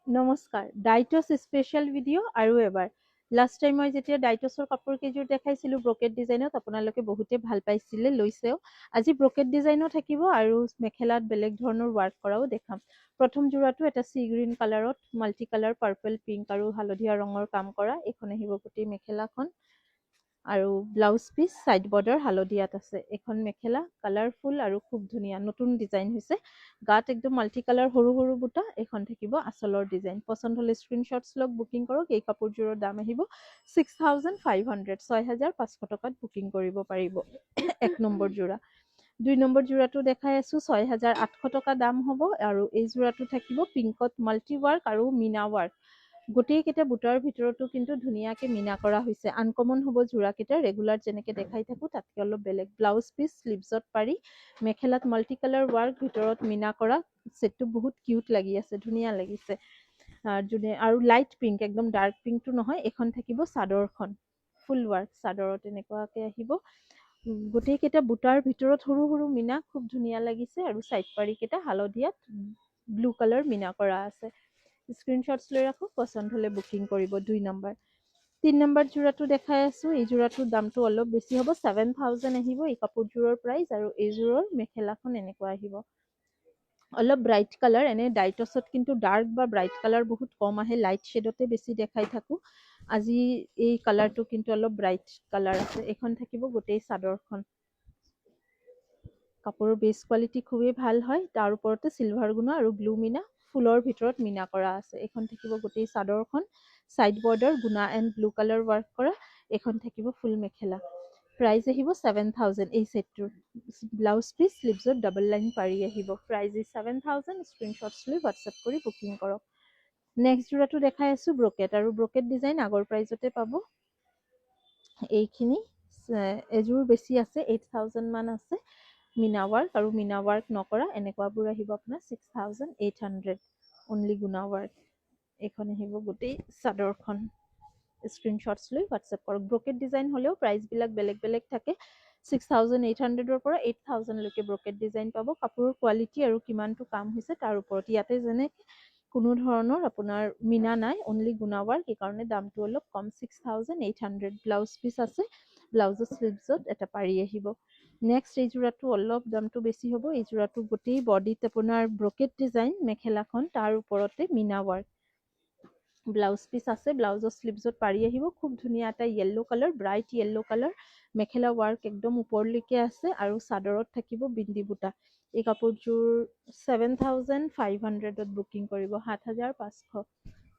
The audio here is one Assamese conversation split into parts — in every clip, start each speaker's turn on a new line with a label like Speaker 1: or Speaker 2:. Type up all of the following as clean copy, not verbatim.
Speaker 1: নমস্কাৰ, ডাইটছ স্পেচিয়েল ভিডিঅ' আৰু এবাৰ। লাষ্ট টাইম মই যেতিয়া ডাইটছৰ কাপোৰ কেইযোৰ দেখাইছিলোঁ ব্ৰকেট ডিজাইনত, আপোনালোকে বহুতে ভাল পাইছিলে, লৈছেও। আজি ব্ৰকেট ডিজাইনো থাকিব আৰু মেখেলাত বেলেগ ধৰণৰ ৱাৰ্ক কৰাও দেখাম। প্ৰথম যোৰাটো এটা চি গ্ৰীণ কালাৰত মাল্টি কালাৰ পাৰ্পল, পিংক আৰু হালধীয়া ৰঙৰ কাম কৰা। এইখন আহিব গোটেই মেখেলাখন আৰু ব্লাউজ পিচ সাইড বৰ্ডাৰ হালধীয়াত আছে। এখন মেখেলা কালাৰফুল আৰু খুব ধুনীয়া, নতুন ডিজাইন হৈছে। গাত একদম মাল্টি কালাৰ সৰু সৰু বুটা। এখন থাকিব আঁচলৰ ডিজাইন। পচন্দ হ'লে স্ক্ৰীনশ্বটছ লওক, বুকিং কৰক। এই কাপোৰযোৰৰ দাম আহিব 6,500, 6,500 টকাত বুকিং কৰিব পাৰিব। এক নম্বৰ যোৰা। 2 নম্বৰ যোৰাটো দেখাই আছো, 6,800 টকা দাম হ'ব আৰু এই যোৰাটো থাকিব পিংকত মাল্টি ৱাৰ্ক আৰু মিনা ৱাৰ্ক। গোটেই কেইটা বুটাৰ ভিতৰতো কিন্তু ধুনীয়াকে মিনা কৰা হৈছে। আনকমন হ'ব যোৰাকেইটা, ৰেগুলাৰ যেনেকে দেখাই থাকো তাতকে অলপ বেলেগ। ব্লাউজ পিচ স্লিভছত পাৰি, মেখেলাত মাল্টি কালাৰ ৱাৰ্ক, ভিতৰত মিনা কৰা। ছেটটো বহুত কিউট লাগি আছে, ধুনীয়া লাগিছে। আৰু লাইট পিংক, একদম ডাৰ্ক পিংকটো নহয়। এখন থাকিব চাদৰখন, ফুল ৱাৰ্ক চাদৰত এনেকুৱাকে আহিব। গোটেই কেইটা বুটাৰ ভিতৰত সৰু সৰু মিনা, খুব ধুনীয়া লাগিছে। আৰু চাইড পাৰি কেইটা হালধীয়াত ব্লু কালাৰ মিনা কৰা আছে। স্ক্ৰীনশ্বটছ লৈ ৰাখক, পচন্দ হ'লে বুকিং কৰিব। 2 নম্বৰ। 3 নম্বৰ যোৰাটো দেখাই আছো। এই যোৰাটোৰ দামটো অলপ বেছি হ'ব, 7,000 আহিব এই কাপোৰযোৰৰ প্ৰাইচ। আৰু এইযোৰৰ মেখেলাখন এনেকুৱা আহিব, অলপ ব্ৰাইট কালাৰ। এনে ডাইটছত কিন্তু ডাৰ্ক বা ব্ৰাইট কালাৰ বহুত কম আহে, লাইট শ্বেডতে বেছি দেখাই থাকো। আজি এই কালাৰটো কিন্তু অলপ ব্ৰাইট কালাৰ আছে। এখন থাকিব গোটেই চাদৰখন। কাপোৰৰ বেছ কোৱালিটি খুবেই ভাল হয়। তাৰ ওপৰতে চিলভাৰ গুণা আৰু ব্লু মিনা, ফুলৰ ভিতৰত মিনা কৰা আছে। এখন থাকিব গোটেই চাদৰখন, চাইড বৰ্ডাৰ গুণা এণ্ড ব্লু কালাৰ ৱাৰ্ক কৰা। এখন থাকিব ফুল মেখেলা। প্ৰাইচ আহিব 7,000 এই ছেটটোৰ। ব্লাউজ পিচ স্লিভছত ডাবল লাইন পাৰি আহিব। প্ৰাইচ 7,000। স্ক্ৰীনশ্বটছ লৈ হোৱাটছএপ কৰি বুকিং কৰক। নেক্সট যোৰাটো দেখাই আছো ব্ৰকেট, আৰু ব্ৰকেট ডিজাইন আগৰ প্ৰাইজতে পাব। এইখিনি এযোৰ বেছি আছে, 8,000 মান আছে। মিনা ৱাৰ্ক আৰু মিনা ৱাৰ্ক নকৰা এনেকুৱাবোৰ আহিব আপোনাৰ 6,800 অনলি গুণা ৱাৰ্ক। এইখন আহিব গোটেই চাদৰখন। স্ক্ৰীনশ্বটছ লৈ হোৱাটছএপ কৰক। ব্ৰকেট ডিজাইন হ'লেও প্ৰাইচবিলাক বেলেগ বেলেগ থাকে। 6,800ৰ পৰা 8,000 লৈকে ব্ৰকেট ডিজাইন পাব। কাপোৰৰ কোৱালিটি আৰু কিমানটো কাম হৈছে তাৰ ওপৰত। ইয়াতে যেনে কোনো ধৰণৰ আপোনাৰ মিনা নাই, অনলি গুণা ৱাৰ্ক, এইকাৰণে দামটো অলপ কম, 6,800। ব্লাউজ পিচ আছে, ব্লাউজৰ স্লিভছত এটা পাৰি আহিব। নেক্সট এই যোৰাটো অলপ দামটো বেছি হ'ব। এই যোৰাটো গোটেই বডিত আপোনাৰ ব্ৰকেট ডিজাইন, মেখেলাখন তাৰ ওপৰতে মিনা ৱাৰ্ক। ব্লাউজ পিচ আছে, ব্লাউজৰ স্লিভছত পাৰি আহিব। খুব ধুনীয়া এটা yellow colour, bright yellow colour. মেখেলা ৱাৰ্ক একদম ওপৰলৈকে আছে আৰু চাদৰত থাকিব বিন্দি বুটা। এই কাপোৰযোৰ 7,500ত বুকিং কৰিব, 7,500।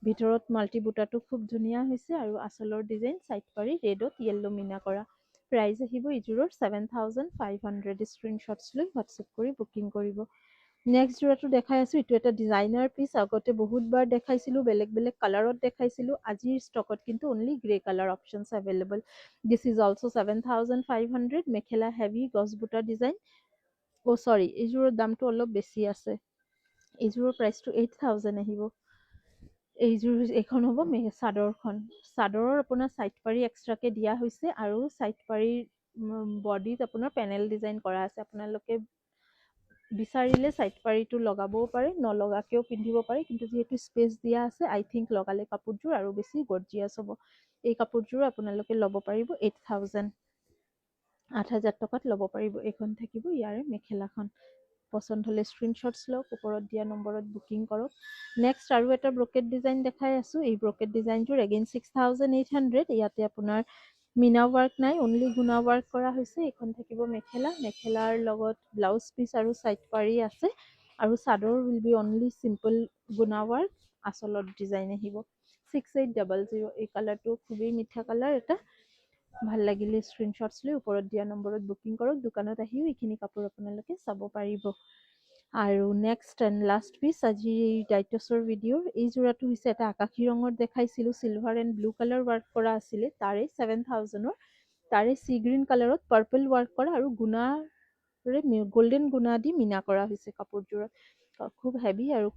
Speaker 1: ভিতৰত মাল্টি বুটাটো খুব ধুনীয়া হৈছে আৰু আঁচলৰ ডিজাইন চাইড পাৰি ৰেডত য়েল্লো মিনা কৰা। প্ৰাইচ আহিব এইযোৰৰ 7,500। স্ক্ৰীনশ্বটছ লৈ হোৱাটছএপ কৰি বুকিং কৰিব। নেক্সট যোৰাটো দেখাই আছো, এইটো এটা ডিজাইনাৰ পিচ। আগতে বহুতবাৰ দেখাইছিলো, বেলেগ বেলেগ কালাৰত দেখাইছিলো। আজিৰ ষ্টকত কিন্তু only grey colour options available. This is also' 7,500। Mekhela heavy গছ বুটা ডিজাইন। এইযোৰৰ দামটো অলপ বেছি আছে। এইযোৰৰ প্ৰাইচটো 8,000 আহিব। এইখন হ'ব চাদৰখন। চাদৰৰ আপোনাৰ চাইড পাৰি এক্সট্ৰাকে দিয়া হৈছে আৰু চাইড পাৰিৰ বডিত আপোনাৰ পেনেল ডিজাইন কৰা আছে। আপোনালোকে বিচাৰিলে চাইড পাৰিটো লগাবও পাৰে, নলগাকেও পিন্ধিব পাৰে, কিন্তু যিহেতু স্পেচ দিয়া আছে, আই থিংক লগালে কাপোৰযোৰ আৰু বেছি গৰ্জিয়াছ হ'ব। এই কাপোৰযোৰ আপোনালোকে ল'ব পাৰিব 8,000, 8,000 টকাত ল'ব পাৰিব। এইখন থাকিব ইয়াৰে মেখেলাখন। পচন্দ হ'লে স্ক্ৰীনশ্বটছ লওক, ওপৰত দিয়া নম্বৰত বুকিং কৰক। নেক্সট আৰু এটা ব্ৰকেট ডিজাইন দেখাই আছো। এই ব্ৰকেট ডিজাইনটোৰ এগেইন 6,800। ইয়াতে আপোনাৰ মিনা ৱাৰ্ক নাই, অনলি গুণা ৱাৰ্ক কৰা হৈছে। এইখন থাকিব মেখেলা, মেখেলাৰ লগত ব্লাউজ পিচ আৰু চাইড পাৰি আছে। আৰু চাদৰ উইল বি অনলি চিম্পল গুণা ৱাৰ্ক, আঁচলত ডিজাইন আহিব। 6,800। এই কালাৰটো খুবেই মিঠা কালাৰ এটা। ভাল লাগিলে স্ক্ৰীনশ্বটছ লৈ ওপৰত দিয়া নম্বৰত বুকিং কৰক। দোকানত আহিও এইখিনি কাপোৰ আপোনালোকে চাব পাৰিব। আৰু নেক্সট এণ্ড লাষ্ট পিচ আজি ডাইটছৰ ভিডিঅ'ৰ এই যোৰাটো হৈছে এটা আকাশী ৰঙৰ দেখাইছিলো, silver and blue colour work কৰা আছিলে। তাৰে 7,000ৰ, তাৰে চি গ্ৰীণ কালাৰত পাৰ্পল ৱাৰ্ক কৰা আৰু গুণাৰে গল্ডেন গুণা দি মিনা কৰা হৈছে কাপোৰযোৰত। খুব হেভি আৰু